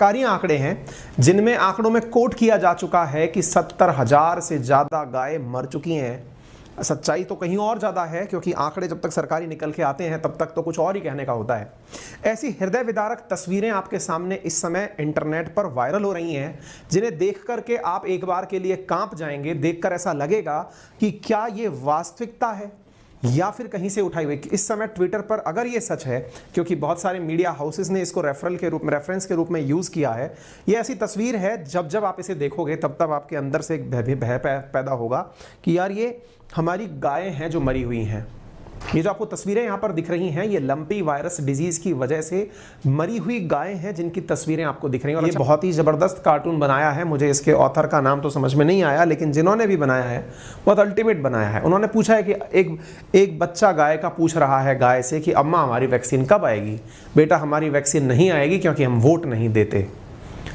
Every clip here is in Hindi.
सरकारी आंकड़े हैं जिनमें आंकड़ों में कोट किया जा चुका है कि 70,000 से ज़्यादा गाय मर चुकी हैं। सच्चाई तो कहीं और ज़्यादा है, क्योंकि आंकड़े जब तक सरकारी निकल के आते हैं तब तक तो कुछ और ही कहने का होता है। ऐसी हृदय विदारक तस्वीरें आपके सामने इस समय इंटरनेट पर वायरल हो रही हैं, जिन्हें देख कर के आप एक बार के लिए कांप जाएंगे। देखकर ऐसा लगेगा कि क्या ये वास्तविकता है या फिर कहीं से उठाई हुई। इस समय ट्विटर पर अगर ये सच है, क्योंकि बहुत सारे मीडिया हाउसेस ने इसको रेफरेंस के रूप में यूज़ किया है, ये ऐसी तस्वीर है जब जब आप इसे देखोगे तब तब आपके अंदर से एक भय पैदा होगा कि यार ये हमारी गायें हैं जो मरी हुई हैं। ये जो आपको तस्वीरें यहाँ पर दिख रही हैं, ये लंपी वायरस डिजीज़ की वजह से मरी हुई गायें हैं जिनकी तस्वीरें आपको दिख रही हैं। और ये बहुत ही ज़बरदस्त कार्टून बनाया है। मुझे इसके ऑथर का नाम तो समझ में नहीं आया, लेकिन जिन्होंने भी बनाया है बहुत अल्टीमेट बनाया है। उन्होंने पूछा है कि एक बच्चा गाय का पूछ रहा है गाय से कि अम्मा हमारी वैक्सीन कब आएगी। बेटा हमारी वैक्सीन नहीं आएगी क्योंकि हम वोट नहीं देते।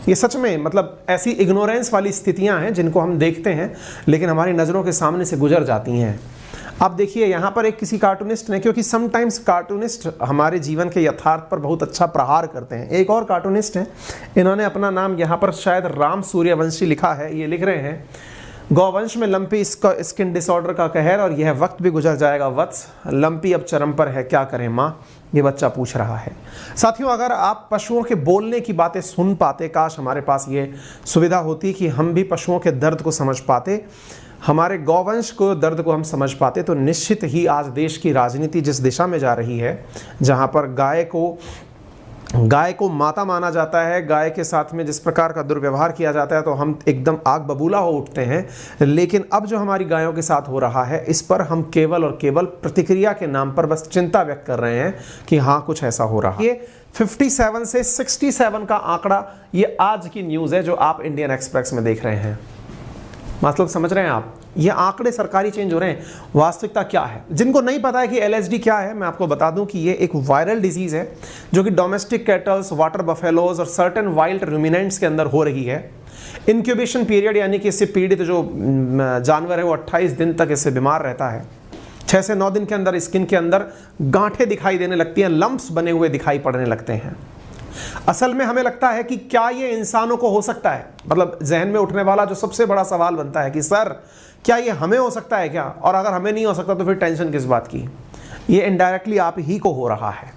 ये सच में मतलब ऐसी इग्नोरेंस वाली स्थितियां हैं जिनको हम देखते हैं लेकिन हमारी नज़रों के सामने से गुजर जाती हैं। आप देखिए यहाँ पर एक किसी कार्टूनिस्ट ने, क्योंकि समटाइम्स कार्टूनिस्ट हमारे जीवन के यथार्थ पर बहुत अच्छा प्रहार करते हैं। एक और कार्टूनिस्ट हैं, इन्होंने अपना नाम यहाँ पर शायद राम सूर्यवंशी लिखा है। ये लिख रहे हैं, गौवंश में लंपी स्किन डिसऑर्डर का कहर और यह वक्त भी गुजर जाएगा वत्स, लंपी अब चरम पर है, क्या करें माँ, ये बच्चा पूछ रहा है। साथियों, अगर आप पशुओं के बोलने की बातें सुन पाते, काश हमारे पास ये सुविधा होती कि हम भी पशुओं के दर्द को समझ पाते, हमारे गौवंश को दर्द को हम समझ पाते, तो निश्चित ही आज देश की राजनीति जिस दिशा में जा रही है, जहाँ पर गाय को माता माना जाता है, गाय के साथ में जिस प्रकार का दुर्व्यवहार किया जाता है, तो हम एकदम आग बबूला हो उठते हैं। लेकिन अब जो हमारी गायों के साथ हो रहा है, इस पर हम केवल और केवल प्रतिक्रिया के नाम पर बस चिंता व्यक्त कर रहे हैं कि हाँ कुछ ऐसा हो रहा है। ये 57 से 67 का आंकड़ा, ये आज की न्यूज़ है जो आप इंडियन एक्सप्रेस में देख रहे हैं। मतलब समझ रहे हैं आप, ये आंकड़े सरकारी चेंज हो रहे हैं। वास्तविकता क्या है, जिनको नहीं पता है कि LSD क्या है, मैं आपको बता दूं कि ये एक वायरल डिजीज़ है जो कि डोमेस्टिक कैटल्स, वाटर बफेलोज और सर्टेन वाइल्ड रूमिनेंट्स के अंदर हो रही है। इंक्यूबेशन पीरियड यानी कि इससे पीड़ित जो जानवर है वो 28 दिन तक इससे बीमार रहता है। 6 से 9 दिन के अंदर स्किन के अंदर गांठें दिखाई देने लगती हैं, लम्प्स बने हुए दिखाई पड़ने लगते हैं। असल में हमें लगता है कि क्या ये इंसानों को हो सकता है, मतलब जहन में उठने वाला जो सबसे बड़ा सवाल बनता है कि सर क्या ये हमें हो सकता है क्या, और अगर हमें नहीं हो सकता तो फिर टेंशन किस बात की। ये इनडायरेक्टली आप ही को हो रहा है,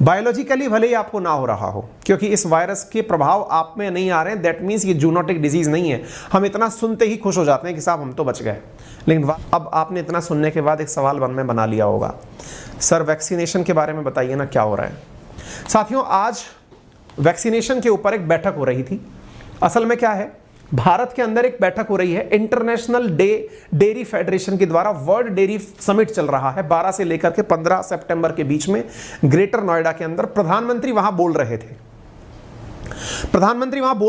बायोलॉजिकली भले ही आपको ना हो रहा हो, क्योंकि इस वायरस के प्रभाव आप में नहीं आ रहे हैं। दैट मीन्स ये जूनोटिक डिजीज नहीं है। हम इतना सुनते ही खुश हो जाते हैं कि साहब हम तो बच गए, लेकिन अब आपने इतना सुनने के बाद एक सवाल मन में बना लिया होगा, सर वैक्सीनेशन के बारे में बताइए ना क्या हो रहा है। साथियों, आज वैक्सीनेशन के ऊपर एक बैठक हो रही थी। असल में क्या है, भारत के अंदर एक बैठक हो रही है, इंटरनेशनल डेयरी फेडरेशन के द्वारा वर्ल्ड डेयरी समिट चल रहा है 12 से लेकर के 15 सितंबर के बीच में ग्रेटर नोएडा के अंदर। प्रधानमंत्री वहां बोल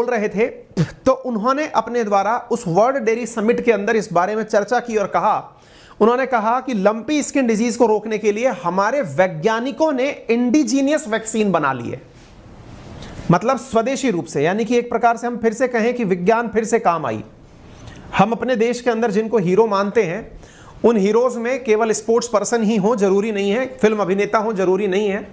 रहे थे, तो उन्होंने अपने द्वारा उस वर्ल्ड डेयरी समिट के अंदर इस बारे में चर्चा की और उन्होंने कहा कि लंपी स्किन डिजीज को रोकने के लिए हमारे वैज्ञानिकों ने इंडिजीनियस वैक्सीन बना ली है, मतलब स्वदेशी रूप से। यानी कि एक प्रकार से हम फिर से कहें कि विज्ञान फिर से काम आई। हम अपने देश के अंदर जिनको हीरो मानते हैं, उन हीरोज में केवल स्पोर्ट्स पर्सन ही हो जरूरी नहीं है, फिल्म अभिनेता हो जरूरी नहीं है।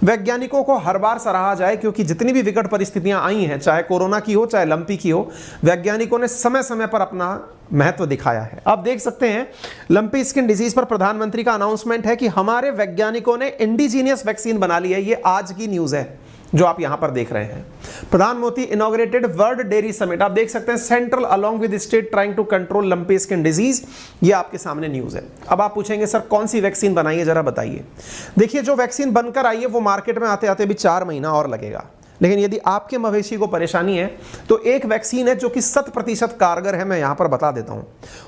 वैज्ञानिकों को हर बार सराहा जाए, क्योंकि जितनी भी विकट परिस्थितियां आई हैं, चाहे कोरोना की हो चाहे लंपी की हो, वैज्ञानिकों ने समय समय पर अपना महत्व दिखाया है। आप देख सकते हैं लंपी स्किन डिजीज पर प्रधानमंत्री का अनाउंसमेंट है कि हमारे वैज्ञानिकों ने इंडिजीनियस वैक्सीन बना ली है। ये आज की न्यूज है जो आप यहां पर देख रहे हैं। प्रधानमंत्री इनॉग्रेटेड वर्ल्ड डेयरी समिट, आप देख सकते हैं central along with state trying to control lumpy skin disease. ये आपके सामने न्यूज है। अब आप पूछेंगे सर कौन सी वैक्सीन बनाई है, जरा बताइए। देखिए, जो वैक्सीन बनकर आई है वो मार्केट में आते आते भी 4 महीना और लगेगा। लेकिन यदि आपके मवेशी को परेशानी है तो एक वैक्सीन है जो कि 100% कारगर है, मैं यहां पर बता देता हूं।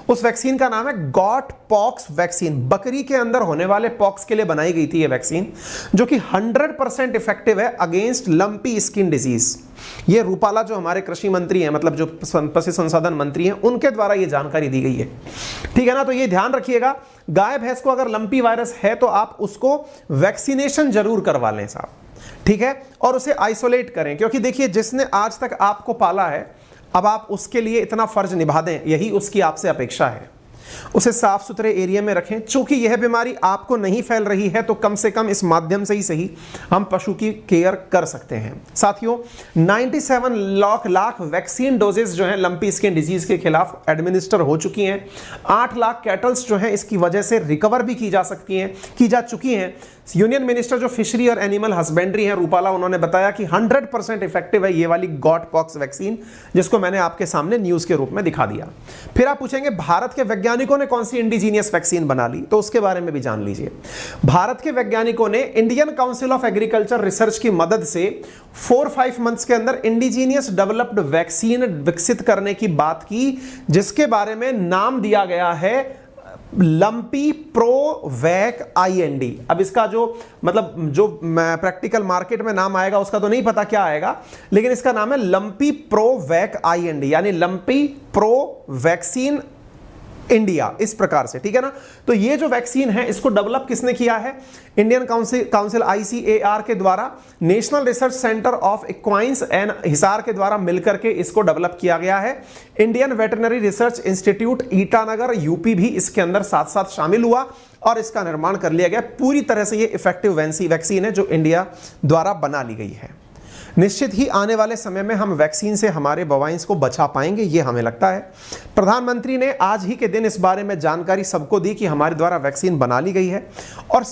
उस वैक्सीन का नाम है गॉट पॉक्स वैक्सीन। बकरी के अंदर होने वाले पॉक्स के लिए बनाई गई थी ये वैक्सीन, जो कि 100% इफेक्टिव है अगेंस्ट लंपी स्किन डिजीज। ये रूपाला जो हमारे कृषि मंत्री हैं, मतलब जो पशु संसाधन मंत्री हैं, उनके द्वारा ये जानकारी दी गई है। ठीक है ना, तो ये ध्यान रखिएगा, गाय भैंस को अगर लंपी वायरस है तो आप उसको वैक्सीनेशन जरूर करवा लें साहब, ठीक है, और उसे आइसोलेट करें। क्योंकि देखिए, जिसने आज तक आपको पाला है, अब आप उसके लिए इतना फर्ज निभा दें, यही उसकी आपसे अपेक्षा है। उसे साफ सुथरे एरिया में रखें। चूंकि यह बीमारी आपको नहीं फैल रही है तो कम से कम इस माध्यम से ही सही हम पशु की केयर कर सकते हैं। साथियों, 97 लाख वैक्सीन डोजेस जो हैं लंपी स्किन डिजीज के खिलाफ एडमिनिस्टर हो चुकी हैं। 8 लाख कैटल्स जो हैं इसकी वजह से रिकवर भी की जा चुकी हैं। यूनियन मिनिस्टर जो फिशरी और एनिमल हस्बेंड्री है रूपाला, उन्होंने बताया कि 100% इफेक्टिव है ये वाली गॉट पॉक्स वैक्सीन, जिसको मैंने आपके सामने न्यूज के रूप में दिखा दिया। फिर आप पूछेंगे भारत के वैज्ञानिकों ने कौन सी इंडिजीनियस वैक्सीन बना ली, तो उसके बारे में भी जान लीजिए। भारत के वैज्ञानिकों ने Indian council of agriculture research की मदद से 4-5 मंथ्स के अंदर इंडिजीनियस डेवलप्ड वैक्सीन विकसित करने की बात की, जिसके बारे में नाम दिया गया है लंपी प्रो वैक IND। अब इसका जो प्रैक्टिकल मार्केट में नाम आएगा उसका तो नहीं पता क्या आएगा, लेकिन इसका नाम है लंपी प्रो वैक IND, यानी लंपी प्रो वैक्सीन इंडिया, इस प्रकार से, ठीक है ना। तो ये जो वैक्सीन है इसको डेवलप किसने किया है? इंडियन काउंसिल ICAR के द्वारा, national research centre of equines and Hisar के द्वारा मिलकर के इसको डेवलप किया गया है। Indian veterinary research institute Itanagar UP भी इसके अंदर साथ साथ शामिल हुआ और इसका निर्माण कर लिया गया। पूरी तरह से ये इफेक्टिव वैक्सीन है जो इंडिया द्वारा बना ली गई है। निश्चित ही आने वाले समय में हम वैक्सीन से हमारे बवाइंस को बचा पाएंगे, ये हमें लगता है। प्रधानमंत्री ने आज ही के दिन इस बारे में जानकारी सबको दी कि हमारे द्वारा वैक्सीन बना ली गई है और